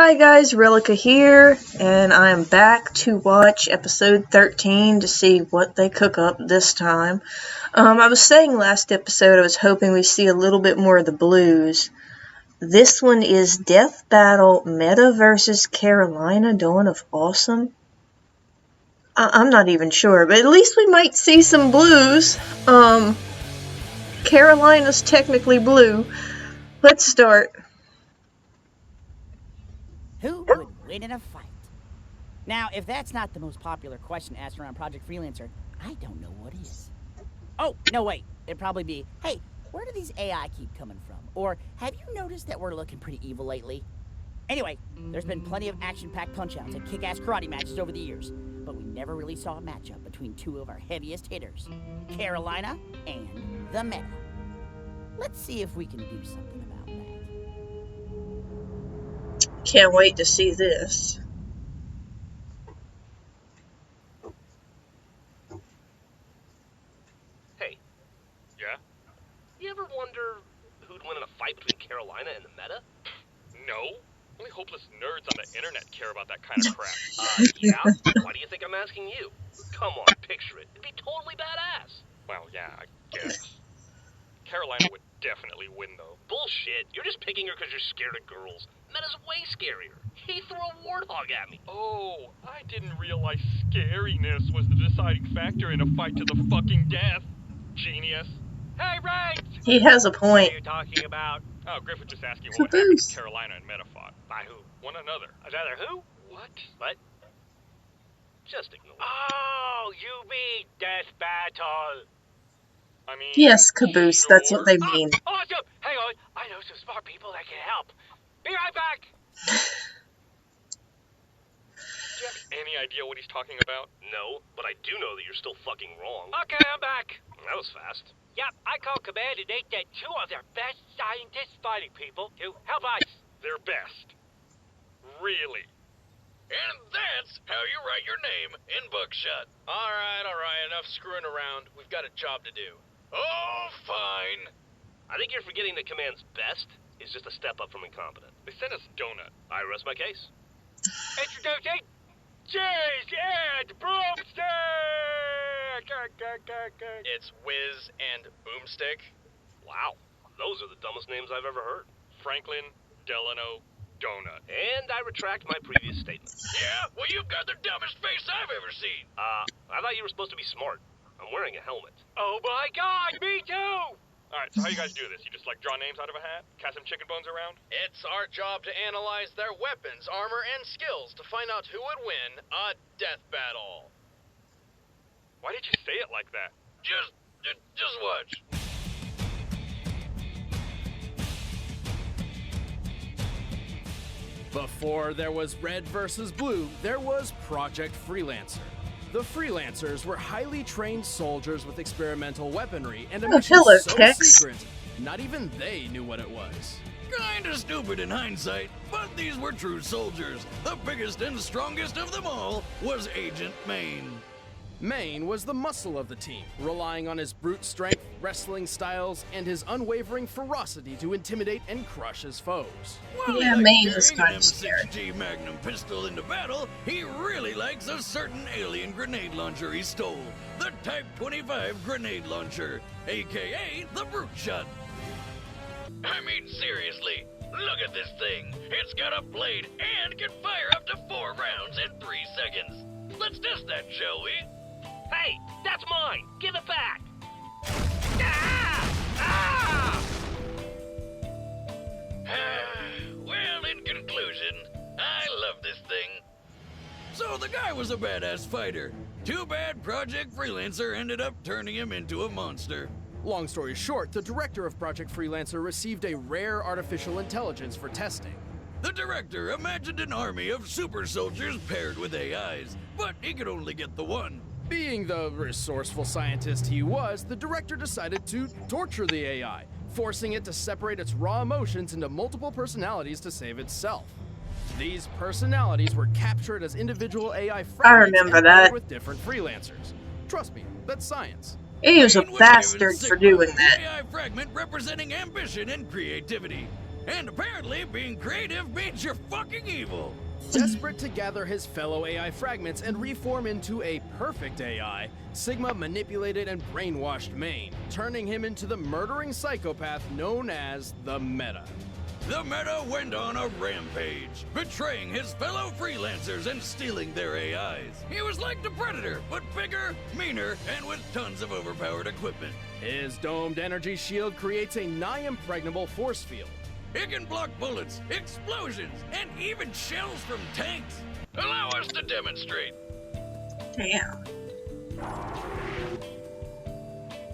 Hi guys, Relica here, and I'm back to watch episode 13 to see what they cook up this time. I was saying last episode I was hoping we see a little bit more of the blues. This one is Death Battle Meta versus Carolina Dawn of Awesome. I'm not even sure, but at least we might see some blues. Carolina's technically blue. Let's start. Who would win in a fight? Now, if that's not the most popular question asked around Project Freelancer, I don't know what is. Oh, no, wait. It'd probably be, hey, where do these AI keep coming from? Or, have you noticed that we're looking pretty evil lately? Anyway, there's been plenty of action-packed punch-outs and kick-ass karate matches over the years, but we never really saw a matchup between two of our heaviest hitters, Carolina and the Meta. Let's see if we can do something about that. Can't wait to see this. Hey. Yeah? You ever wonder who'd win in a fight between Carolina and the Meta? No. Only hopeless nerds on the internet care about that kind of crap. Yeah? Why do you think I'm asking you? Come on, picture it. It'd be totally badass. Well, yeah, I guess. Carolina would definitely win, though. Bullshit. You're just picking her because you're scared of girls. Meta's way scarier. He threw a warthog at me. Oh, I didn't realize scariness was the deciding factor in a fight to the fucking death. Genius. Hey, Ray! He has a point. What are you talking about? Oh, Griff was just asking what happened to Carolina and Meta fought. By who? One another. Another who? What? What? Just ignore it. Oh, you mean Death Battle. I mean... Yes, Caboose, that's what they mean. Awesome! Hang on, I know some smart people that can help. Be right back! Do you have any idea what he's talking about? No, but I do know that you're still fucking wrong. Okay, I'm back. That was fast. Yep, I called Command and they get two of their best scientists fighting people to help us. Their best. Really? And that's how you write your name in Buckshot. All right, enough screwing around. We've got a job to do. Oh, fine. I think you're forgetting that Command's best is just a step up from incompetent. They sent us Donut. I rest my case. Introducing Cheese and Broomstick! It's Whiz and Boomstick. Wow, those are the dumbest names I've ever heard. Franklin Delano Donut. And I retract my previous statement. Yeah, well, you've got the dumbest face I've ever seen. I thought you were supposed to be smart. I'm wearing a helmet. Oh my god, me too! Alright, so how you guys do this? You just, like, draw names out of a hat? Cast some chicken bones around? It's our job to analyze their weapons, armor, and skills to find out who would win a death battle. Why did you say it like that? Just watch. Before there was Red versus Blue, there was Project Freelancer. The Freelancers were highly trained soldiers with experimental weaponry and a mission hello, so Tex. secret, not even they knew what it was. Kinda stupid in hindsight, but these were true soldiers. The biggest and strongest of them all was Agent Maine. Maine was the muscle of the team, relying on his brute strength, wrestling styles, and his unwavering ferocity to intimidate and crush his foes. While Yeah, he Maine likes is carrying kind an of scary. M6G Magnum pistol into battle, he really likes a certain alien grenade launcher he stole. The Type 25 grenade launcher, aka the Brute Shot. I mean, seriously, look at this thing. It's got a blade and can fire up to 4 rounds in 3 seconds. Let's test that, shall we? Hey, that's mine! Give it back! Well, in conclusion, I love this thing. So the guy was a badass fighter. Too bad Project Freelancer ended up turning him into a monster. Long story short, the director of Project Freelancer received a rare artificial intelligence for testing. The director imagined an army of super soldiers paired with AIs, but he could only get the one. Being the resourceful scientist he was, the director decided to torture the AI, forcing it to separate its raw emotions into multiple personalities to save itself. These personalities were captured as individual AI fragments remember and that. paired with different freelancers. Trust me, that's science. He was a Maine given bastard for Sigma, doing the that. AI fragment representing ambition and creativity. And apparently, being creative means you're fucking evil. Desperate to gather his fellow AI fragments and reform into a perfect AI, Sigma manipulated and brainwashed Maine, turning him into the murdering psychopath known as the Meta. The Meta went on a rampage, betraying his fellow freelancers and stealing their AIs. He was like the Predator, but bigger, meaner, and with tons of overpowered equipment. His domed energy shield creates a nigh-impregnable force field. It can block bullets, explosions, and even shells from tanks. Allow us to demonstrate. Damn.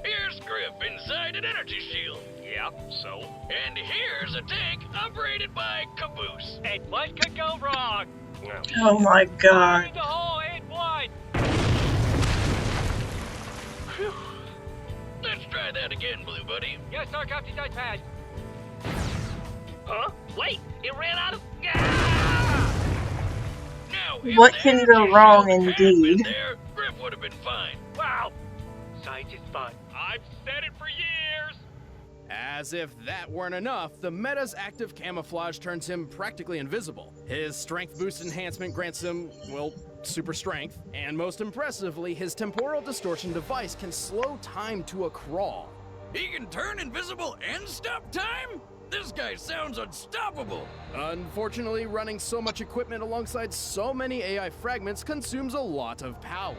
Here's Griff inside an energy shield. Yeah, so? And here's a tank operated by Caboose. And what could go wrong? No. Oh my god. Bring the whole in one. Whew. Let's try that again, Blue Buddy. Yes, sir, Captain Notepad. Huh? Wait, it ran out of... Ah! Now, if What the can energy go wrong shield had indeed? been there, Griff would have been fine. Wow. Science is fun. I've said it for years. As if that weren't enough, the Meta's active camouflage turns him practically invisible. His strength boost enhancement grants him, well, super strength. And most impressively, his temporal distortion device can slow time to a crawl. He can turn invisible and stop time? This guy sounds unstoppable. Unfortunately, running so much equipment alongside so many AI fragments consumes a lot of power.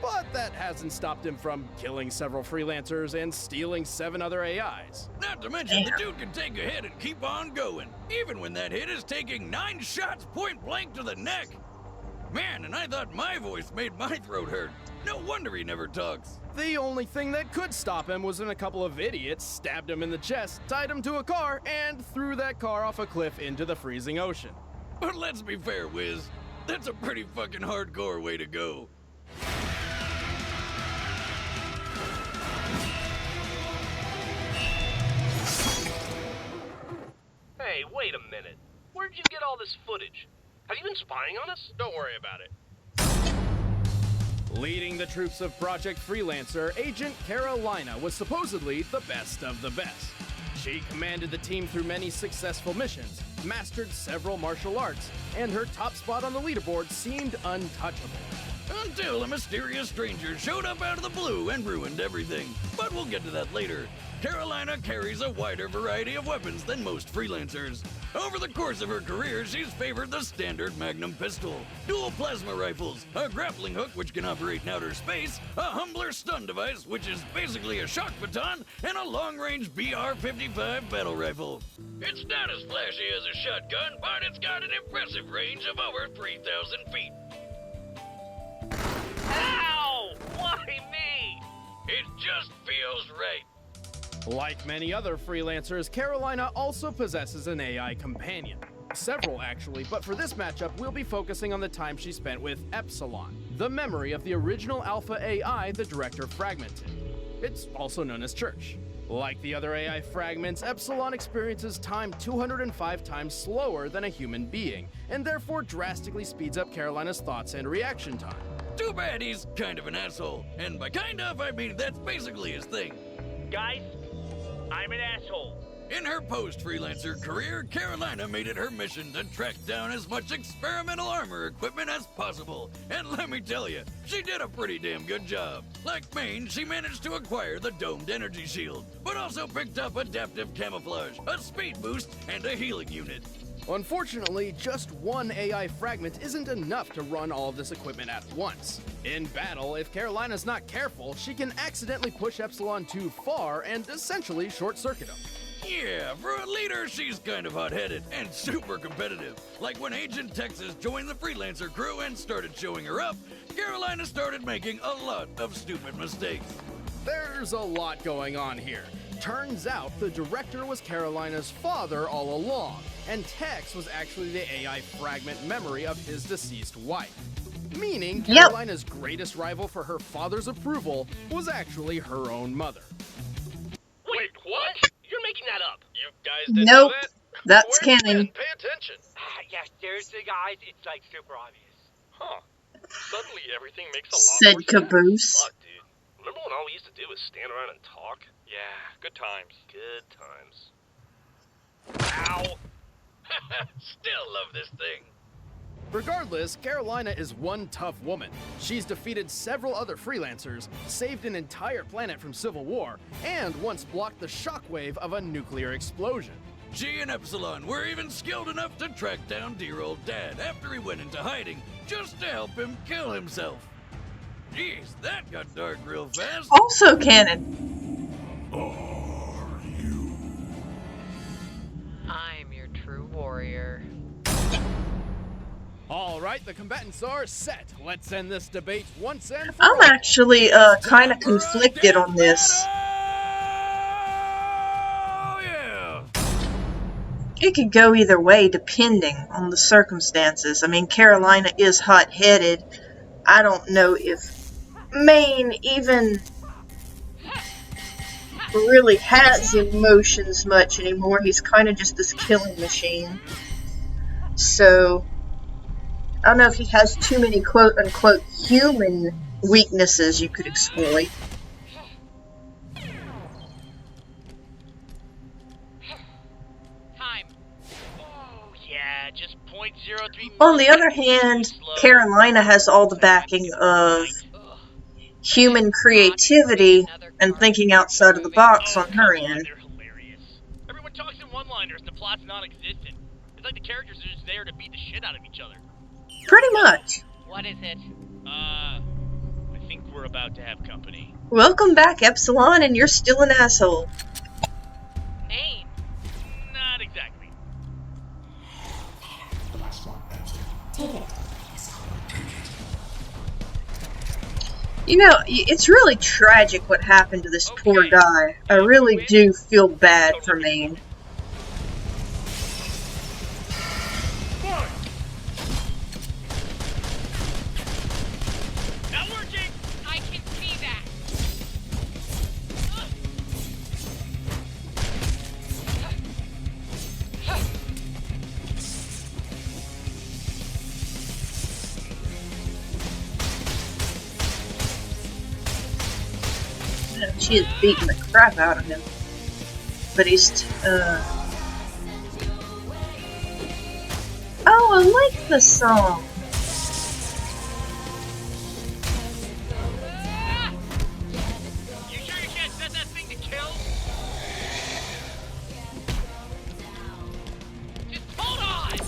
But that hasn't stopped him from killing several freelancers and stealing 7 other AIs. Not to mention, the dude can take a hit and keep on going, even when that hit is taking 9 shots point blank to the neck. Man, and I thought my voice made my throat hurt. No wonder he never talks. The only thing that could stop him was when a couple of idiots stabbed him in the chest, tied him to a car, and threw that car off a cliff into the freezing ocean. But let's be fair, Wiz. That's a pretty fucking hardcore way to go. Hey, wait a minute. Where'd you get all this footage? Have you been spying on us? Don't worry about it. Leading the troops of Project Freelancer, Agent Carolina was supposedly the best of the best. She commanded the team through many successful missions, mastered several martial arts, and her top spot on the leaderboard seemed untouchable. Until a mysterious stranger showed up out of the blue and ruined everything. But we'll get to that later. Carolina carries a wider variety of weapons than most freelancers. Over the course of her career, she's favored the standard Magnum pistol, dual plasma rifles, a grappling hook which can operate in outer space, a humbler stun device which is basically a shock baton, and a long-range BR-55 battle rifle. It's not as flashy as a shotgun, but it's got an impressive range of over 3,000 feet. Ow! Why me? It just feels right. Like many other freelancers, Carolina also possesses an AI companion. Several, actually, but for this matchup, we'll be focusing on the time she spent with Epsilon, the memory of the original Alpha AI the director fragmented. It's also known as Church. Like the other AI fragments, Epsilon experiences time 205 times slower than a human being, and therefore drastically speeds up Carolina's thoughts and reaction time. Too bad he's kind of an asshole. And by kind of, I mean that's basically his thing. Guys, I'm an asshole. In her post-freelancer career, Carolina made it her mission to track down as much experimental armor equipment as possible. And let me tell you, she did a pretty damn good job. Like Maine, she managed to acquire the domed energy shield, but also picked up adaptive camouflage, a speed boost, and a healing unit. Unfortunately, just one AI fragment isn't enough to run all of this equipment at once. In battle, if Carolina's not careful, she can accidentally push Epsilon too far and essentially short-circuit him. Yeah, for a leader, she's kind of hot-headed and super competitive. Like when Agent Texas joined the freelancer crew and started showing her up, Carolina started making a lot of stupid mistakes. There's a lot going on here. Turns out the director was Carolina's father all along, and Tex was actually the AI fragment memory of his deceased wife. Meaning Carolina's greatest rival for her father's approval was actually her own mother. Wait, what? You're making that up. You guys didn't Nope. know that? That's Where's canon. Ben? Pay attention. Yeah, seriously, guys, it's like super obvious. Huh. Suddenly everything makes a lot Said more sense. Caboose. Fuck, dude. Remember when all we used to do was stand around and talk? Yeah, good times. Good times. Ow. Still love this thing. Regardless, Carolina is one tough woman. She's defeated several other freelancers, saved an entire planet from civil war, and once blocked the shockwave of a nuclear explosion. She and Epsilon were even skilled enough to track down dear old Dad after he went into hiding, just to help him kill himself. Jeez, that got dark real fast. Also canon. I'm your true warrior. All right, the combatants are set. Let's end this debate once and for I'm all. actually kind of conflicted on this. Oh, yeah. It could go either way depending on the circumstances. I mean, Carolina is hot-headed. I don't know if Maine even really has emotions much anymore. He's kind of just this killing machine. So, I don't know if he has too many quote-unquote human weaknesses you could exploit. Time. Oh, yeah, just 0.03. On the other hand, Carolina has all the backing of human creativity and thinking outside of the box on her end. They're hilarious. Everyone talks in one-liners and the plot's non-existent. It's like the characters are just there to beat the shit out of each other. Pretty much. What is it? I think we're about to have company. Welcome back, Epsilon, and you're still an asshole. Name. Not exactly. You know, it's really tragic what happened to this poor guy. I really do feel bad for Maine. Not working! I can see that. She is beating the crap out of him. But he's, Oh, I like the song. You sure you can't set that thing to kill? Just hold on!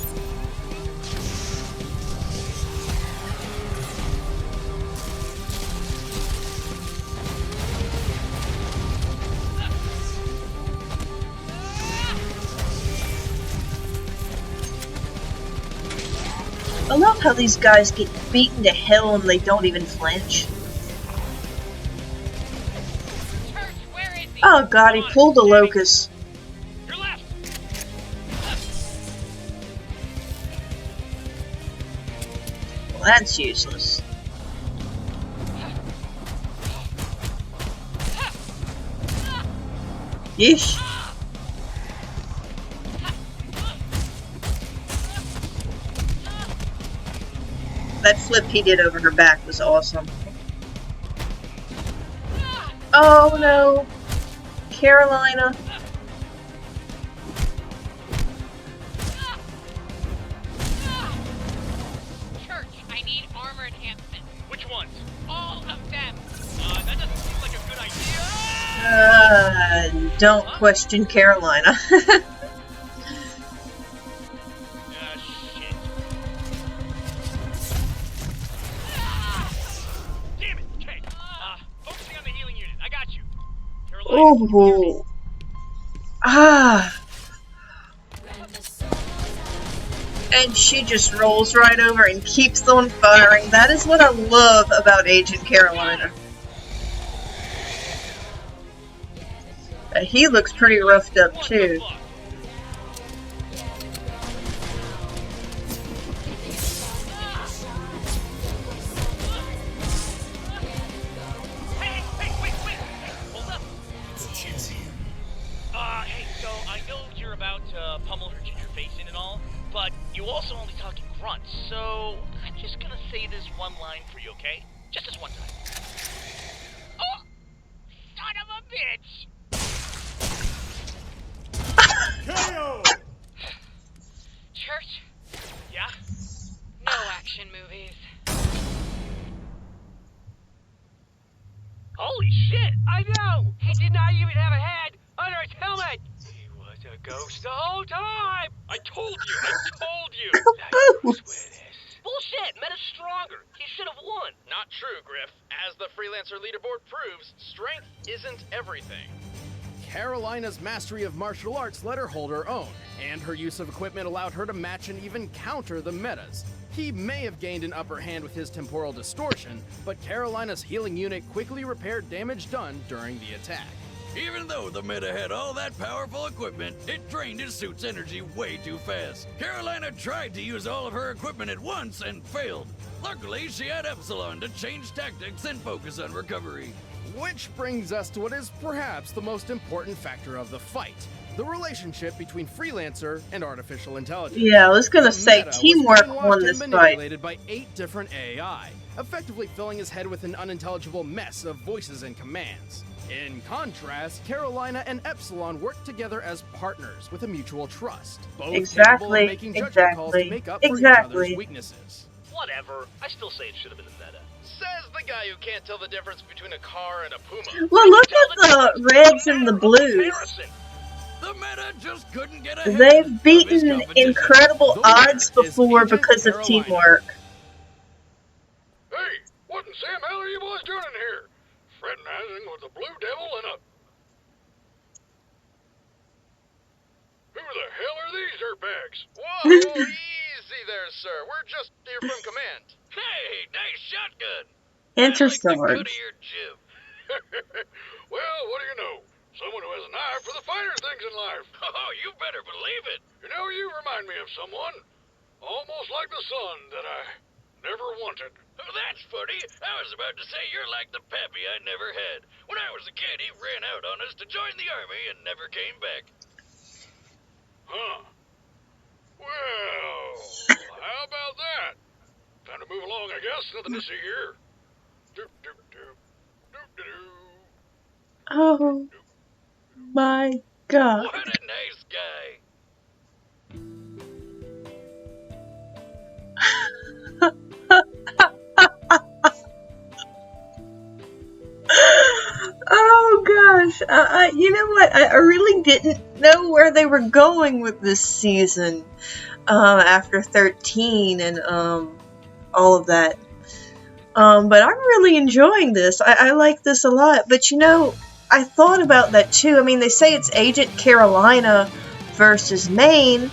I love how these guys get beaten to hell and they don't even flinch. Church, where is he? Oh god, he pulled a locust. Your left! Well, that's useless. Yeesh. That flip he did over her back was awesome. Oh no! Carolina. Church, I need armor enhancement. Which ones? All of them. That doesn't seem like a good idea! Don't question Carolina. Shit. Damn it! Okay. Focusing on the healing unit. I got you. Carolina. Oh. Ah. And she just rolls right over and keeps on firing. That is what I love about Agent Carolina. He looks pretty roughed up too. Hey, wait. Hold up. Hey, so I know you're about to pummel her ginger face in and all, but you also only talk in grunts, so I'm just gonna say this one line for you, okay? Just this one time. Oh! Son of a bitch! KO! Holy shit! I know! He did not even have a head under his helmet! He was a ghost the whole time! I told you! Like Bruce Willis. Bullshit! Meta's stronger! He should have won! Not true, Griff. As the Freelancer leaderboard proves, strength isn't everything. Carolina's mastery of martial arts let her hold her own, and her use of equipment allowed her to match and even counter the metas. He may have gained an upper hand with his temporal distortion, but Carolina's healing unit quickly repaired damage done during the attack. Even though the meta had all that powerful equipment, it drained his suit's energy way too fast. Carolina tried to use all of her equipment at once and failed. Luckily, she had Epsilon to change tactics and focus on recovery. Which brings us to what is perhaps the most important factor of the fight, the relationship between Freelancer and artificial intelligence. Yeah, I was gonna say Meta was teamwork brainwashed won and this fight. manipulated by 8 different AI, effectively filling his head with an unintelligible mess of voices and commands. In contrast, Carolina and Epsilon worked together as partners with a mutual trust, both capable of making judgment calls to make up for each other's weaknesses. Whatever. I still say it should have been the meta. Says the guy who can't tell the difference between a car and a Puma. Well, look at the reds and the blues. Comparison. The meta just couldn't get ahead They've of his beaten competition. incredible The odds winner is before Agent because of Carolina. teamwork. Hey, what in Sam hell are you boys doing in here? Fraternizing with the Blue Devil and a... Who the hell are these dirtbags? Whoa, easy there, sir. We're just here from command. Hey, nice shotgun. Interstars. I like the cut of your jib. Well, what do you know? Someone who has an eye for the finer things in life. Oh, you better believe it. You know, you remind me of someone. Almost like the son that I never wanted. Oh, that's funny. I was about to say you're like the pappy I never had. When I was a kid, he ran out on us to join the army and never came back. Huh. Well, how about that? Time to move along, I guess. Nothing to see here. Doop, doop, doop. Doop, doop, doop. Oh my god. What a nice guy. Oh gosh, you know what? I really didn't know where they were going with this season after 13 and all of that. But I'm really enjoying this. I like this a lot. But you know, I thought about that too. I mean, they say it's Agent Carolina versus Maine,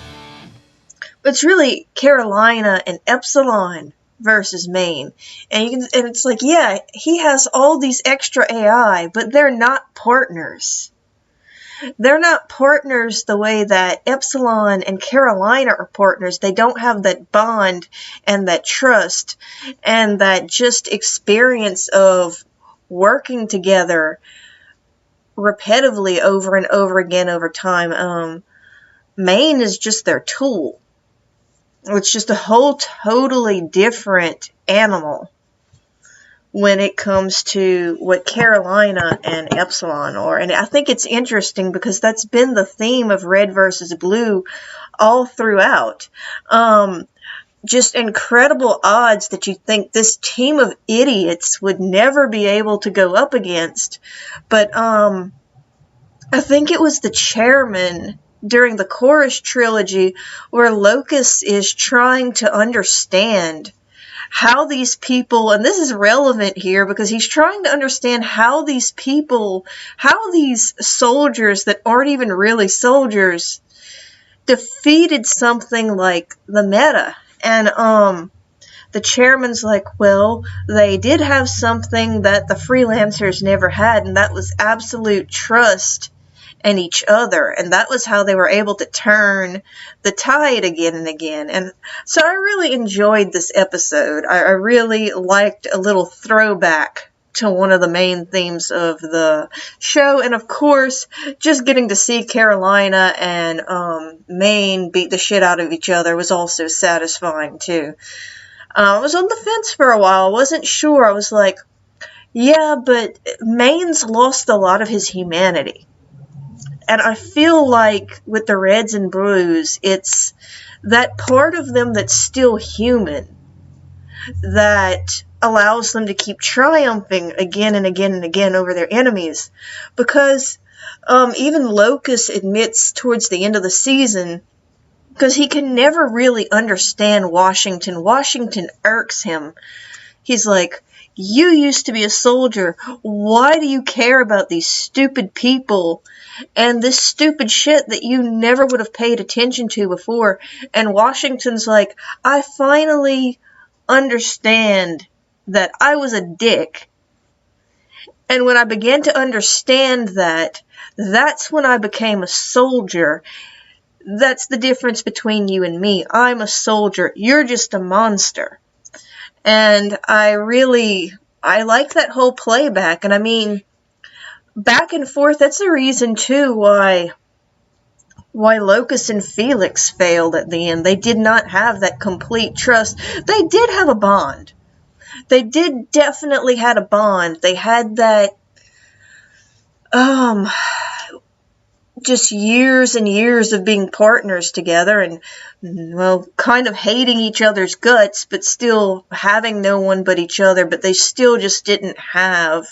but it's really Carolina and Epsilon versus Maine. And it's like, yeah, he has all these extra AI, but they're not partners. They're not partners the way that Epsilon and Carolina are partners. They don't have that bond and that trust and that just experience of working together repetitively over and over again over time. Maine is just their tool. It's just a whole totally different animal when it comes to what Carolina and Epsilon are. And I think it's interesting because that's been the theme of Red versus Blue all throughout. Just incredible odds that you think this team of idiots would never be able to go up against. But I think it was the chairman during the Chorus trilogy where Locus is trying to understand how these people, and this is relevant here because he's trying to understand how these people, how these soldiers that aren't even really soldiers defeated something like the meta. And the chairman's like, well, they did have something that the freelancers never had, and that was absolute trust in each other, and that was how they were able to turn the tide again and again. And so I really enjoyed this episode. I really liked a little throwback to one of the main themes of the show, and of course, just getting to see Carolina and Maine beat the shit out of each other was also satisfying too. I was on the fence for a while. I wasn't sure. I was like, yeah, but Maine's lost a lot of his humanity. And I feel like with the Reds and Blues, it's that part of them that's still human that allows them to keep triumphing again and again and again over their enemies. Because even Locus admits towards the end of the season, because he can never really understand Washington. Washington irks him. He's like, you used to be a soldier. Why do you care about these stupid people and this stupid shit that you never would have paid attention to before? And Washington's like, I finally understand that I was a dick. And when I began to understand that, that's when I became a soldier. That's the difference between you and me. I'm a soldier. You're just a monster. And I like that whole playback. And I mean, back and forth, that's the reason too why Locus and Felix failed at the end. They did not have that complete trust. They did have a bond. They did definitely had a bond. They had that, just years and years of being partners together and, well, kind of hating each other's guts, but still having no one but each other, but they still just didn't have.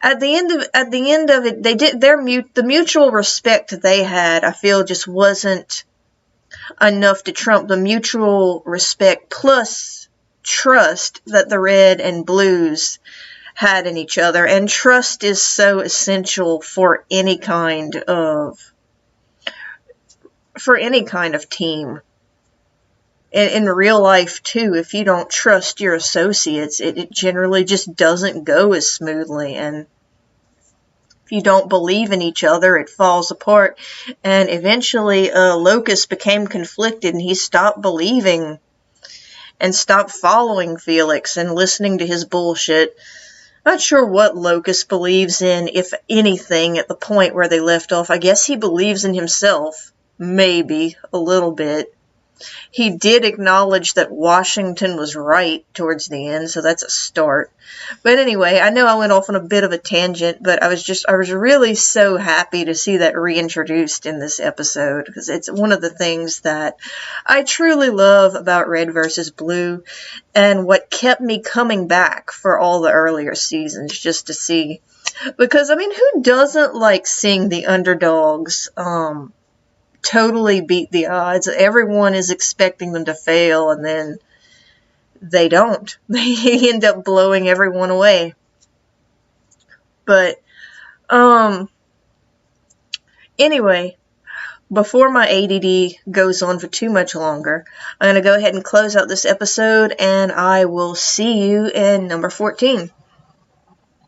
At the end of it, they did the mutual respect they had, I feel, just wasn't enough to trump the mutual respect plus trust that the Red and Blues had in each other. And trust is so essential for any kind of team. In real life too, if you don't trust your associates, it generally just doesn't go as smoothly. And if you don't believe in each other, it falls apart. And eventually Locus became conflicted and he stopped believing and stopped following Felix and listening to his bullshit. Not sure what Locus believes in, if anything, at the point where they left off. I guess he believes in himself. Maybe. A little bit. He did acknowledge that Washington was right towards the end, so that's a start. But anyway, I know I went off on a bit of a tangent, but I was really so happy to see that reintroduced in this episode, because it's one of the things that I truly love about Red vs. Blue, and what kept me coming back for all the earlier seasons, just to see. Because, I mean, who doesn't like seeing the underdogs, totally beat the odds? Everyone is expecting them to fail, and then they don't. They end up blowing everyone away. But, anyway, before my ADD goes on for too much longer, I'm going to go ahead and close out this episode, and I will see you in number 14.